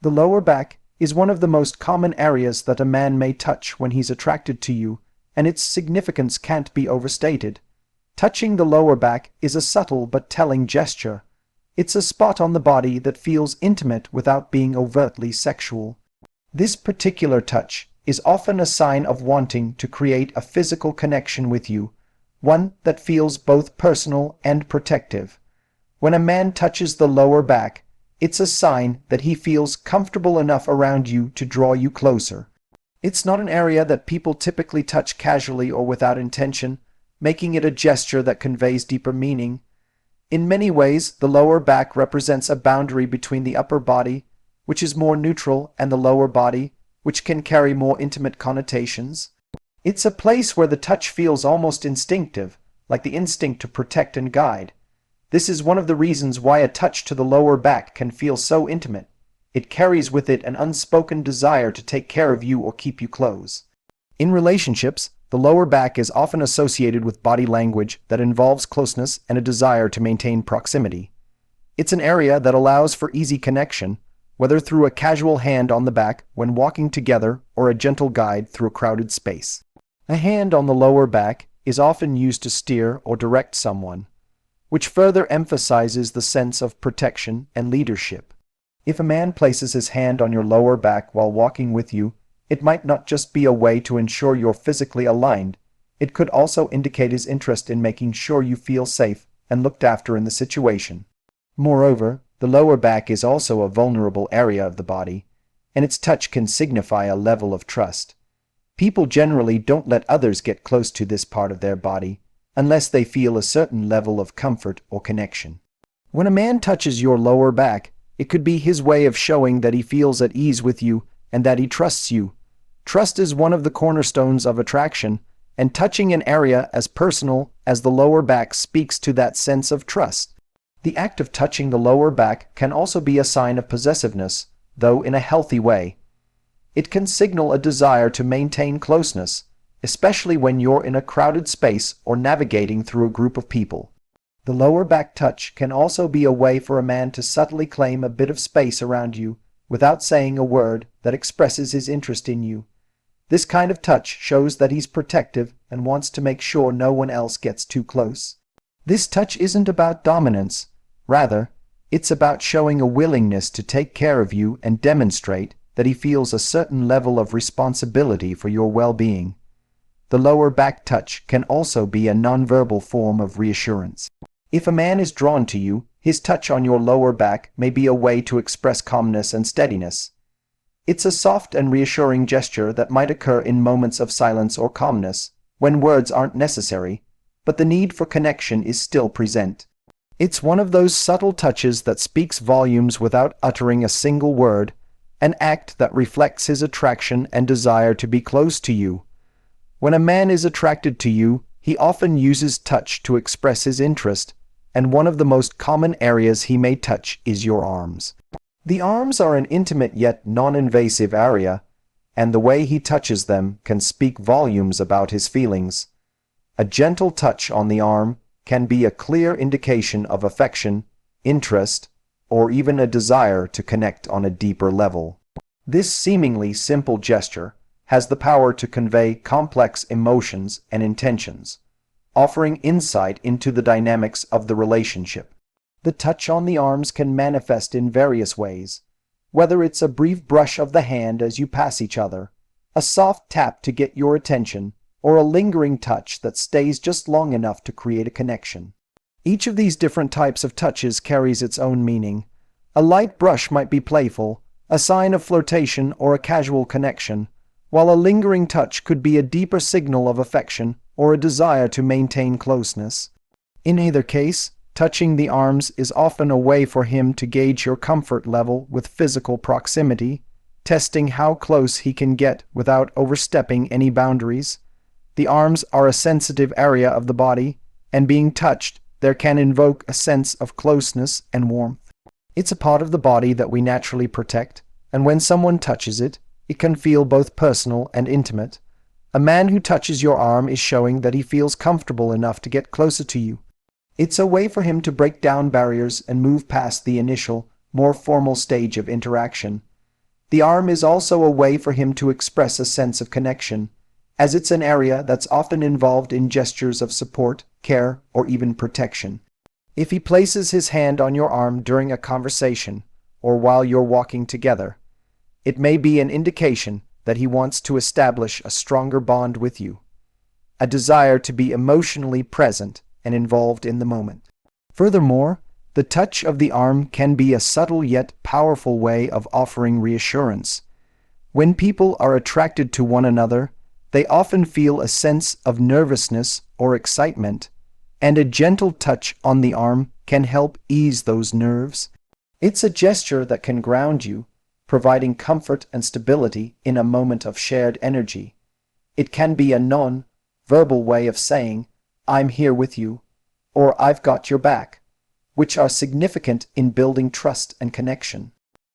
The lower back is one of the most common areas that a man may touch when he's attracted to you, and its significance can't be overstated. Touching the lower back is a subtle but telling gesture. It's a spot on the body that feels intimate without being overtly sexual. This particular touch is often a sign of wanting to create a physical connection with you, one that feels both personal and protective. When a man touches the lower back, it's a sign that he feels comfortable enough around you to draw you closer. It's not an area that people typically touch casually or without intention, making it a gesture that conveys deeper meaning. In many ways, the lower back represents a boundary between the upper body, which is more neutral, and the lower body, which can carry more intimate connotations. It's a place where the touch feels almost instinctive, like the instinct to protect and guide. This is one of the reasons why a touch to the lower back can feel so intimate. It carries with it an unspoken desire to take care of you or keep you close. In relationships, the lower back is often associated with body language that involves closeness and a desire to maintain proximity. It's an area that allows for easy connection, whether through a casual hand on the back when walking together or a gentle guide through a crowded space. A hand on the lower back is often used to steer or direct someone, which further emphasizes the sense of protection and leadership. If a man places his hand on your lower back while walking with you, it might not just be a way to ensure you're physically aligned. It could also indicate his interest in making sure you feel safe and looked after in the situation. Moreover, the lower back is also a vulnerable area of the body, and its touch can signify a level of trust. People generally don't let others get close to this part of their body unless they feel a certain level of comfort or connection. When a man touches your lower back, it could be his way of showing that he feels at ease with you and that he trusts you. Trust is one of the cornerstones of attraction, and touching an area as personal as the lower back speaks to that sense of trust. The act of touching the lower back can also be a sign of possessiveness, though in a healthy way. It can signal a desire to maintain closeness, especially when you're in a crowded space or navigating through a group of people. The lower back touch can also be a way for a man to subtly claim a bit of space around you without saying a word that expresses his interest in you. This kind of touch shows that he's protective and wants to make sure no one else gets too close. This touch isn't about dominance. Rather, it's about showing a willingness to take care of you and demonstrate that he feels a certain level of responsibility for your well-being. The lower back touch can also be a nonverbal form of reassurance. If a man is drawn to you, his touch on your lower back may be a way to express calmness and steadiness. It's a soft and reassuring gesture that might occur in moments of silence or calmness, when words aren't necessary, but the need for connection is still present. It's one of those subtle touches that speaks volumes without uttering a single word, an act that reflects his attraction and desire to be close to you. When a man is attracted to you, he often uses touch to express his interest, and one of the most common areas he may touch is your arms. The arms are an intimate yet non-invasive area, and the way he touches them can speak volumes about his feelings. A gentle touch on the arm can be a clear indication of affection, interest, or even a desire to connect on a deeper level. This seemingly simple gesture has the power to convey complex emotions and intentions, offering insight into the dynamics of the relationship. The touch on the arms can manifest in various ways, whether it's a brief brush of the hand as you pass each other, a soft tap to get your attention, or a lingering touch that stays just long enough to create a connection. Each of these different types of touches carries its own meaning. A light brush might be playful, a sign of flirtation or a casual connection, while a lingering touch could be a deeper signal of affection or a desire to maintain closeness. In either case, touching the arms is often a way for him to gauge your comfort level with physical proximity, testing how close he can get without overstepping any boundaries. The arms are a sensitive area of the body, and being touched there can invoke a sense of closeness and warmth. It's a part of the body that we naturally protect, and when someone touches it, it can feel both personal and intimate. A man who touches your arm is showing that he feels comfortable enough to get closer to you. It's a way for him to break down barriers and move past the initial, more formal stage of interaction. The arm is also a way for him to express a sense of connection, as it's an area that's often involved in gestures of support, care, or even protection. If he places his hand on your arm during a conversation or while you're walking together, it may be an indication that he wants to establish a stronger bond with you, a desire to be emotionally present and involved in the moment. Furthermore, the touch of the arm can be a subtle yet powerful way of offering reassurance. When people are attracted to one another, they often feel a sense of nervousness or excitement, and a gentle touch on the arm can help ease those nerves. It's a gesture that can ground you, providing comfort and stability in a moment of shared energy. It can be a non-verbal way of saying, "I'm here with you," or "I've got your back," which are significant in building trust and connection.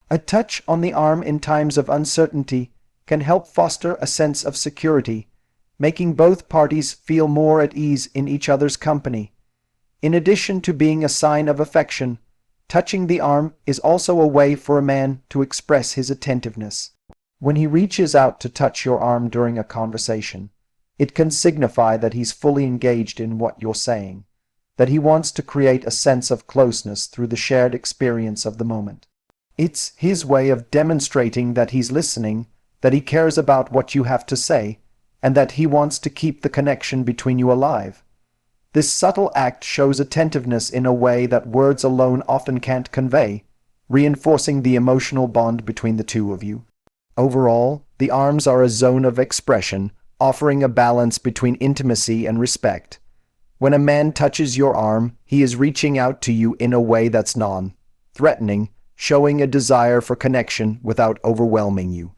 A touch on the arm in times of uncertainty can help foster a sense of security, making both parties feel more at ease in each other's company. In addition to being a sign of affection, touching the arm is also a way for a man to express his attentiveness. When he reaches out to touch your arm during a conversation, it can signify that he's fully engaged in what you're saying, that he wants to create a sense of closeness through the shared experience of the moment. It's his way of demonstrating that he's listening, that he cares about what you have to say, and that he wants to keep the connection between you alive. This subtle act shows attentiveness in a way that words alone often can't convey, reinforcing the emotional bond between the two of you. Overall, the arms are a zone of expression, offering a balance between intimacy and respect. When a man touches your arm, he is reaching out to you in a way that's non-threatening, showing a desire for connection without overwhelming you.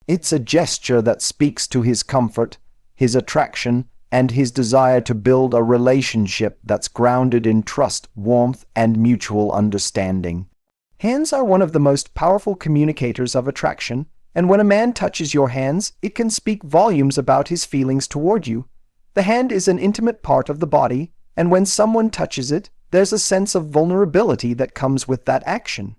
It's a gesture that speaks to his comfort, his attraction, and his desire to build a relationship that's grounded in trust, warmth, and mutual understanding. Hands are one of the most powerful communicators of attraction, and when a man touches your hands, it can speak volumes about his feelings toward you. The hand is an intimate part of the body, and when someone touches it, there's a sense of vulnerability that comes with that action.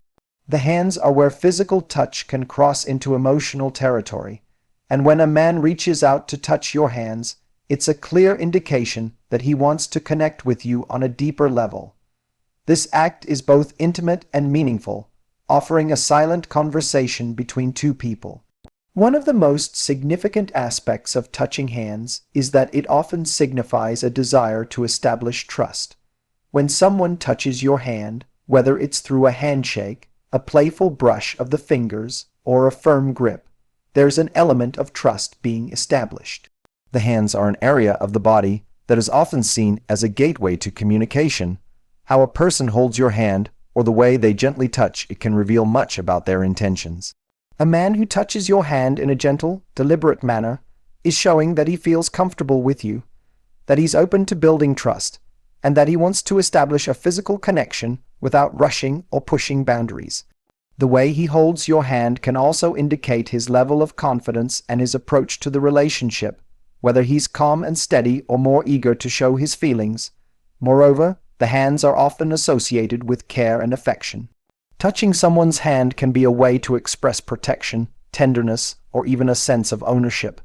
The hands are where physical touch can cross into emotional territory, and when a man reaches out to touch your hands, it's a clear indication that he wants to connect with you on a deeper level. This act is both intimate and meaningful, offering a silent conversation between two people. One of the most significant aspects of touching hands is that it often signifies a desire to establish trust. When someone touches your hand, whether it's through a handshake, a playful brush of the fingers, or a firm grip, there's an element of trust being established. The hands are an area of the body that is often seen as a gateway to communication. How a person holds your hand, or the way they gently touch it, can reveal much about their intentions. A man who touches your hand in a gentle, deliberate manner is showing that he feels comfortable with you, that he's open to building trust, and that he wants to establish a physical connection without rushing or pushing boundaries. The way he holds your hand can also indicate his level of confidence and his approach to the relationship, whether he's calm and steady or more eager to show his feelings. Moreover, the hands are often associated with care and affection. Touching someone's hand can be a way to express protection, tenderness, or even a sense of ownership.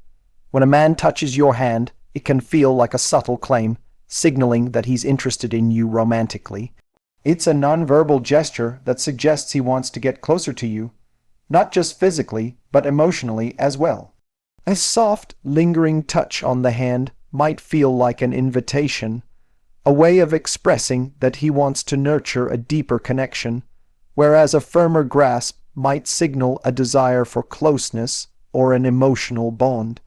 When a man touches your hand, it can feel like a subtle claim, signaling that he's interested in you romantically. It's a nonverbal gesture that suggests he wants to get closer to you, not just physically, but emotionally as well. A soft, lingering touch on the hand might feel like an invitation, a way of expressing that he wants to nurture a deeper connection, whereas a firmer grasp might signal a desire for closeness or an emotional bond.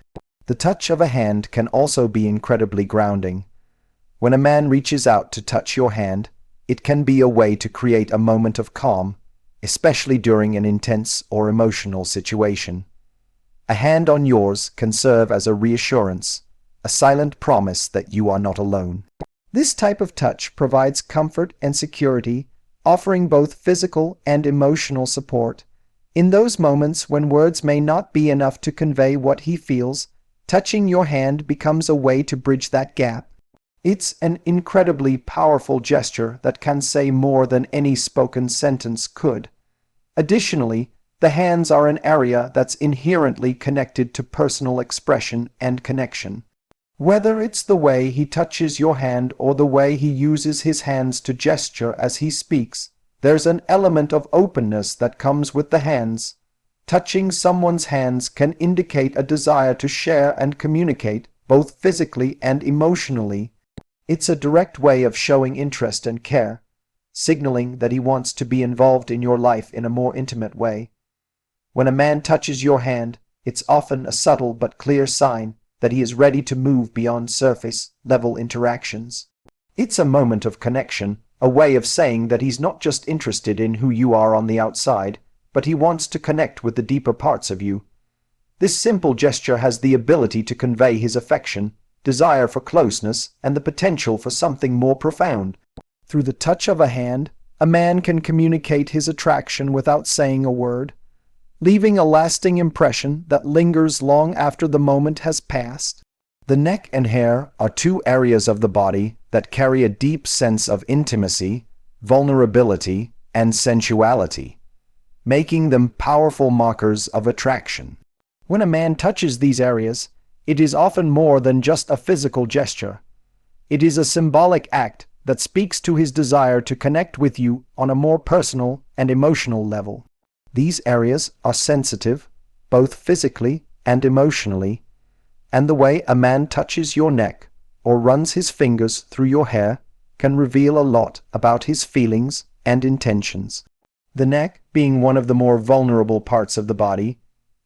The touch of a hand can also be incredibly grounding. When a man reaches out to touch your hand, it can be a way to create a moment of calm, especially during an intense or emotional situation. A hand on yours can serve as a reassurance, a silent promise that you are not alone. This type of touch provides comfort and security, offering both physical and emotional support. In those moments when words may not be enough to convey what he feels, touching your hand becomes a way to bridge that gap. It's an incredibly powerful gesture that can say more than any spoken sentence could. Additionally, The hands are an area that's inherently connected to personal expression and connection. Whether it's the way he touches your hand or the way he uses his hands to gesture as he speaks, there's an element of openness that comes with the hands. Touching someone's hands can indicate a desire to share and communicate, both physically and emotionally. It's a direct way of showing interest and care, signaling that he wants to be involved in your life in a more intimate way. When a man touches your hand, it's often a subtle but clear sign that he is ready to move beyond surface-level interactions. It's a moment of connection, a way of saying that he's not just interested in who you are on the outside, but he wants to connect with the deeper parts of you. This simple gesture has the ability to convey his affection, desire for closeness, and the potential for something more profound. Through the touch of a hand, a man can communicate his attraction without saying a word, leaving a lasting impression that lingers long after the moment has passed. The neck and hair are two areas of the body that carry a deep sense of intimacy, vulnerability, and sensuality, making them powerful markers of attraction. When a man touches these areas, it is often more than just a physical gesture. It is a symbolic act that speaks to his desire to connect with you on a more personal and emotional level. These areas are sensitive, both physically and emotionally, and the way a man touches your neck or runs his fingers through your hair can reveal a lot about his feelings and intentions. The neck, being one of the more vulnerable parts of the body,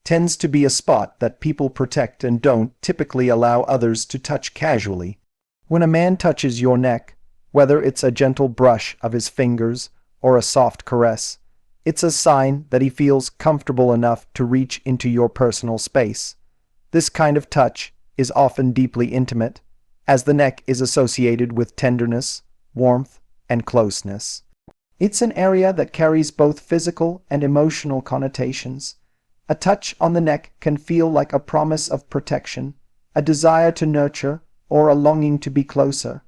tends to be a spot that people protect and don't typically allow others to touch casually. When a man touches your neck, whether it's a gentle brush of his fingers or a soft caress, it's a sign that he feels comfortable enough to reach into your personal space. This kind of touch is often deeply intimate, as the neck is associated with tenderness, warmth, and closeness. It's an area that carries both physical and emotional connotations. A touch on the neck can feel like a promise of protection, a desire to nurture, or a longing to be closer.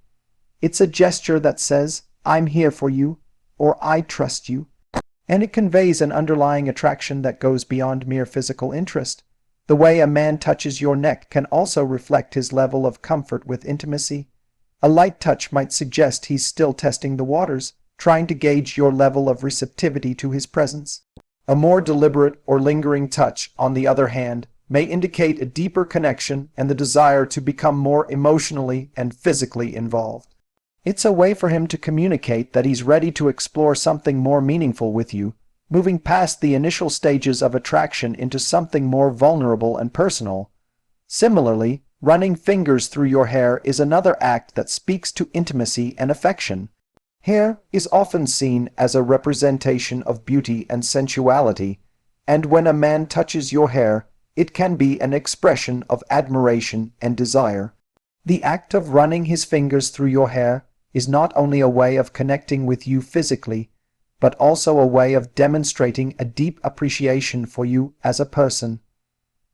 It's a gesture that says, "I'm here for you," or "I trust you," and it conveys an underlying attraction that goes beyond mere physical interest. The way a man touches your neck can also reflect his level of comfort with intimacy. A light touch might suggest he's still testing the waters, trying to gauge your level of receptivity to his presence. A more deliberate or lingering touch, on the other hand, may indicate a deeper connection and the desire to become more emotionally and physically involved. It's a way for him to communicate that he's ready to explore something more meaningful with you, moving past the initial stages of attraction into something more vulnerable and personal. Similarly, running fingers through your hair is another act that speaks to intimacy and affection. Hair is often seen as a representation of beauty and sensuality, and when a man touches your hair, it can be an expression of admiration and desire. The act of running his fingers through your hair is not only a way of connecting with you physically, but also a way of demonstrating a deep appreciation for you as a person.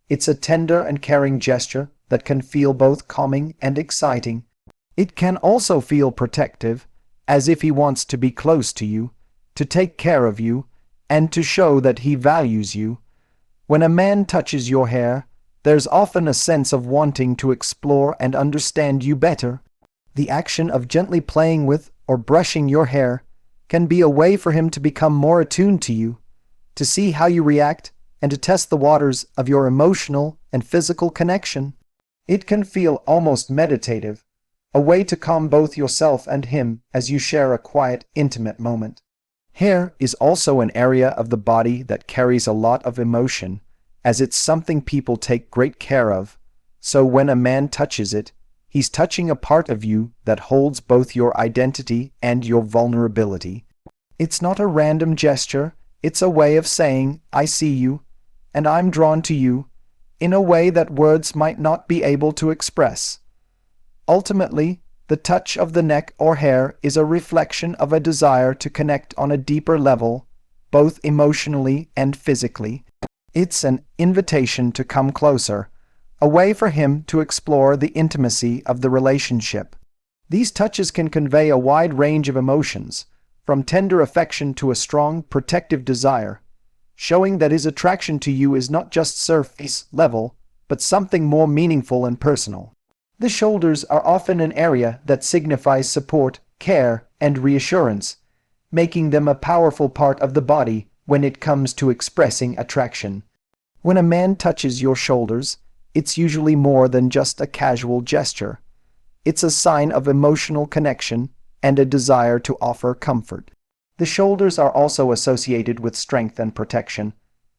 It's a tender and caring gesture that can feel both calming and exciting. It can also feel protective, as if he wants to be close to you, to take care of you, and to show that he values you. When a man touches your hair, there's often a sense of wanting to explore and understand you better. The action of gently playing with or brushing your hair can be a way for him to become more attuned to you, to see how you react, and to test the waters of your emotional and physical connection. It can feel almost meditative, a way to calm both yourself and him as you share a quiet, intimate moment. Hair is also an area of the body that carries a lot of emotion, as it's something people take great care of. So when a man touches it, he's touching a part of you that holds both your identity and your vulnerability. It's not a random gesture, it's a way of saying, "I see you, and I'm drawn to you," in a way that words might not be able to express. Ultimately, the touch of the neck or hair is a reflection of a desire to connect on a deeper level, both emotionally and physically. It's an invitation to come closer, a way for him to explore the intimacy of the relationship. These touches can convey a wide range of emotions, from tender affection to a strong, protective desire. showing that his attraction to you is not just surface level, but something more meaningful and personal. The shoulders are often an area that signifies support, care, and reassurance, making them a powerful part of the body when it comes to expressing attraction. When a man touches your shoulders, it's usually more than just a casual gesture. It's a sign of emotional connection and a desire to offer comfort. The shoulders are also associated with strength and protection,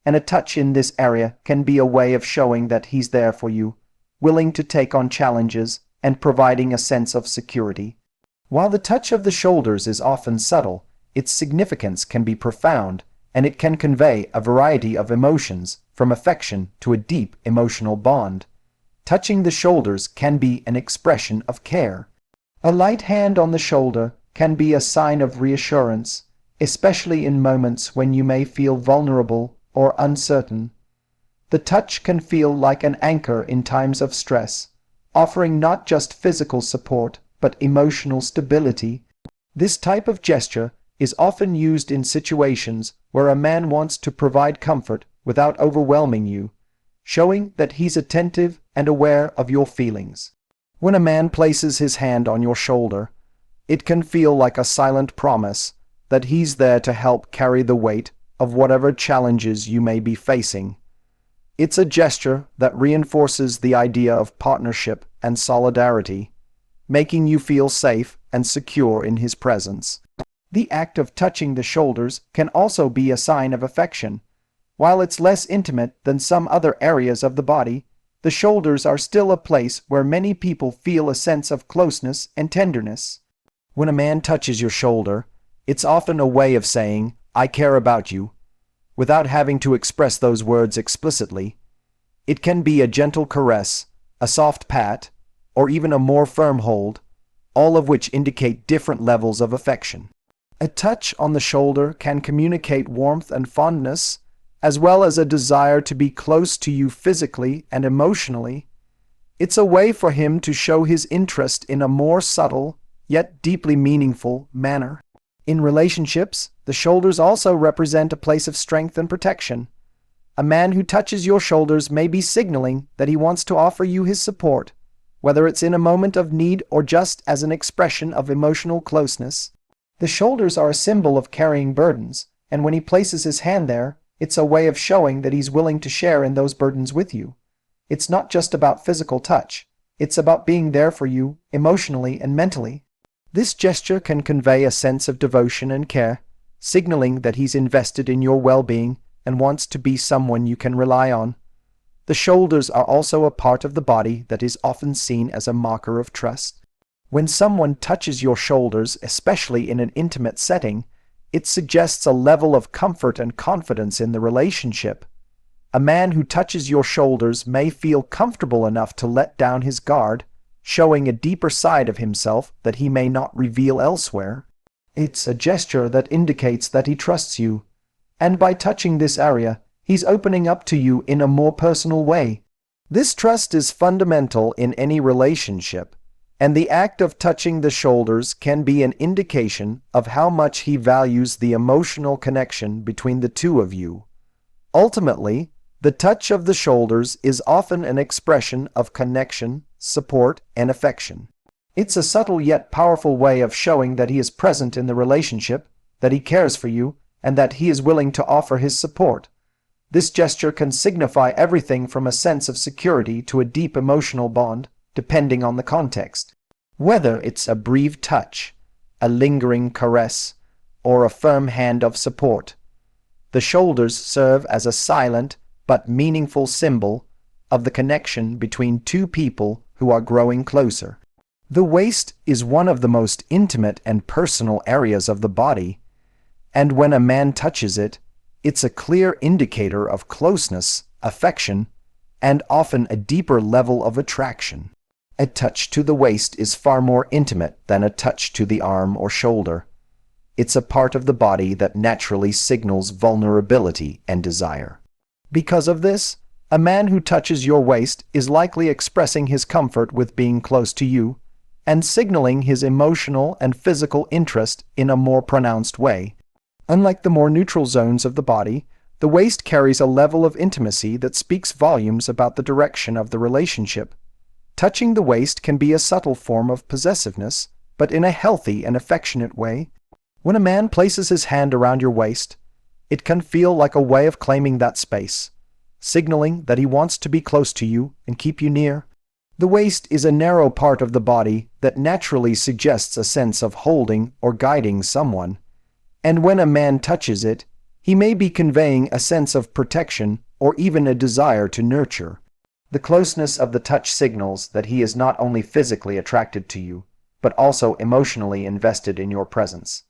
and a touch in this area can be a way of showing that he's there for you, willing to take on challenges and providing a sense of security. While the touch of the shoulders is often subtle, its significance can be profound, and it can convey a variety of emotions, from affection to a deep emotional bond. Touching the shoulders can be an expression of care. A light hand on the shoulder can be a sign of reassurance, especially in moments when you may feel vulnerable or uncertain. The touch can feel like an anchor in times of stress, offering not just physical support but emotional stability. This type of gesture is often used in situations where a man wants to provide comfort without overwhelming you, showing that he's attentive and aware of your feelings. When a man places his hand on your shoulder, it can feel like a silent promise that he's there to help carry the weight of whatever challenges you may be facing. It's a gesture that reinforces the idea of partnership and solidarity, making you feel safe and secure in his presence. The act of touching the shoulders can also be a sign of affection. While it's less intimate than some other areas of the body, the shoulders are still a place where many people feel a sense of closeness and tenderness. When a man touches your shoulder, it's often a way of saying, "I care about you," without having to express those words explicitly. It can be a gentle caress, a soft pat, or even a more firm hold, all of which indicate different levels of affection. A touch on the shoulder can communicate warmth and fondness, as well as a desire to be close to you physically and emotionally. It's a way for him to show his interest in a more subtle, yet deeply meaningful manner. In relationships, the shoulders also represent a place of strength and protection. A man who touches your shoulders may be signaling that he wants to offer you his support, whether it's in a moment of need or just as an expression of emotional closeness. The shoulders are a symbol of carrying burdens, and when he places his hand there, it's a way of showing that he's willing to share in those burdens with you. It's not just about physical touch. It's about being there for you, emotionally and mentally. This gesture can convey a sense of devotion and care, signaling that he's invested in your well-being and wants to be someone you can rely on. The shoulders are also a part of the body that is often seen as a marker of trust. When someone touches your shoulders, especially in an intimate setting, it suggests a level of comfort and confidence in the relationship. A man who touches your shoulders may feel comfortable enough to let down his guard, showing a deeper side of himself that he may not reveal elsewhere. It's a gesture that indicates that he trusts you, and by touching this area, he's opening up to you in a more personal way. This trust is fundamental in any relationship, and the act of touching the shoulders can be an indication of how much he values the emotional connection between the two of you. Ultimately, the touch of the shoulders is often an expression of connection, support, and affection. It's a subtle yet powerful way of showing that he is present in the relationship, that he cares for you, and that he is willing to offer his support. This gesture can signify everything from a sense of security to a deep emotional bond, depending on the context. Whether it's a brief touch, a lingering caress, or a firm hand of support, the shoulders serve as a silent but meaningful symbol of the connection between two people who are growing closer. The waist is one of the most intimate and personal areas of the body, and when a man touches it, it's a clear indicator of closeness, affection, and often a deeper level of attraction. A touch to the waist is far more intimate than a touch to the arm or shoulder. It's a part of the body that naturally signals vulnerability and desire. Because of this, a man who touches your waist is likely expressing his comfort with being close to you and signaling his emotional and physical interest in a more pronounced way. Unlike the more neutral zones of the body, The waist carries a level of intimacy that speaks volumes about the direction of the relationship. Touching the waist can be a subtle form of possessiveness, but in a healthy and affectionate way. When a man places his hand around your waist, it can feel like a way of claiming that space, signaling that he wants to be close to you and keep you near. The waist is a narrow part of the body that naturally suggests a sense of holding or guiding someone, and when a man touches it, he may be conveying a sense of protection or even a desire to nurture. The closeness of the touch signals that he is not only physically attracted to you, but also emotionally invested in your presence.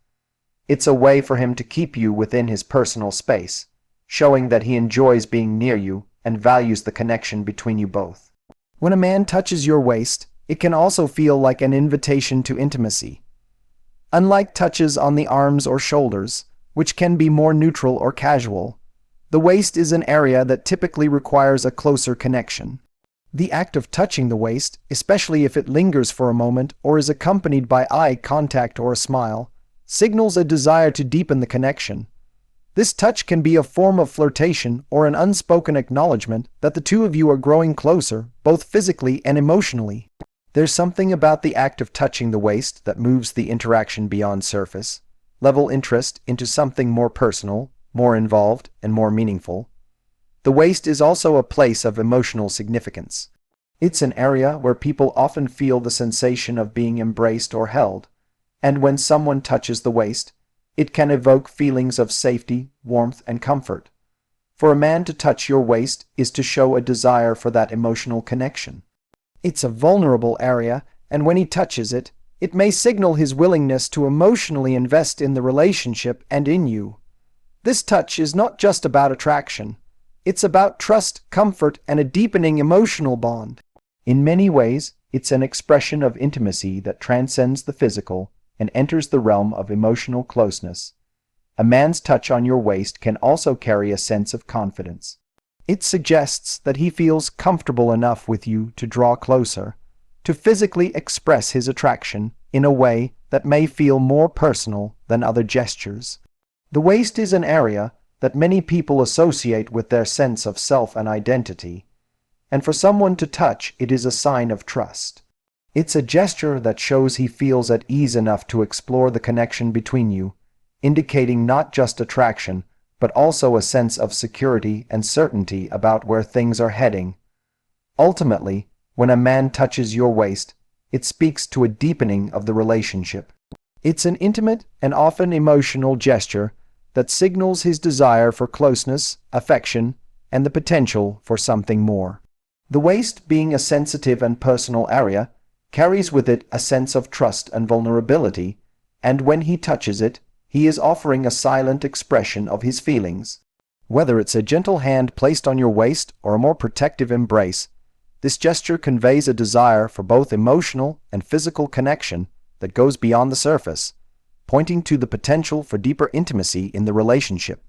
It's a way for him to keep you within his personal space, showing that he enjoys being near you and values the connection between you both. When a man touches your waist, it can also feel like an invitation to intimacy. Unlike touches on the arms or shoulders, which can be more neutral or casual, the waist is an area that typically requires a closer connection. The act of touching the waist, especially if it lingers for a moment or is accompanied by eye contact or a smile, signals a desire to deepen the connection. This touch can be a form of flirtation or an unspoken acknowledgement that the two of you are growing closer, both physically and emotionally. There's something about the act of touching the waist that moves the interaction beyond surface level interest into something more personal, more involved, and more meaningful. The waist is also a place of emotional significance. It's an area where people often feel the sensation of being embraced or held, and when someone touches the waist, it can evoke feelings of safety, warmth, and comfort. For a man to touch your waist is to show a desire for that emotional connection. It's a vulnerable area, and when he touches it, it may signal his willingness to emotionally invest in the relationship and in you. This touch is not just about attraction. It's about trust, comfort, and a deepening emotional bond. In many ways, it's an expression of intimacy that transcends the physical and enters the realm of emotional closeness. A man's touch on your waist can also carry a sense of confidence. It suggests that he feels comfortable enough with you to draw closer, to physically express his attraction in a way that may feel more personal than other gestures. The waist is an area that many people associate with their sense of self and identity, and for someone to touch it is a sign of trust. It's a gesture that shows he feels at ease enough to explore the connection between you, indicating not just attraction, but also a sense of security and certainty about where things are heading. Ultimately, when a man touches your waist, it speaks to a deepening of the relationship. It's an intimate and often emotional gesture that signals his desire for closeness, affection, and the potential for something more. The waist, being a sensitive and personal area, carries with it a sense of trust and vulnerability, and when he touches it, he is offering a silent expression of his feelings. Whether it's a gentle hand placed on your waist or a more protective embrace, this gesture conveys a desire for both emotional and physical connection that goes beyond the surface, pointing to the potential for deeper intimacy in the relationship.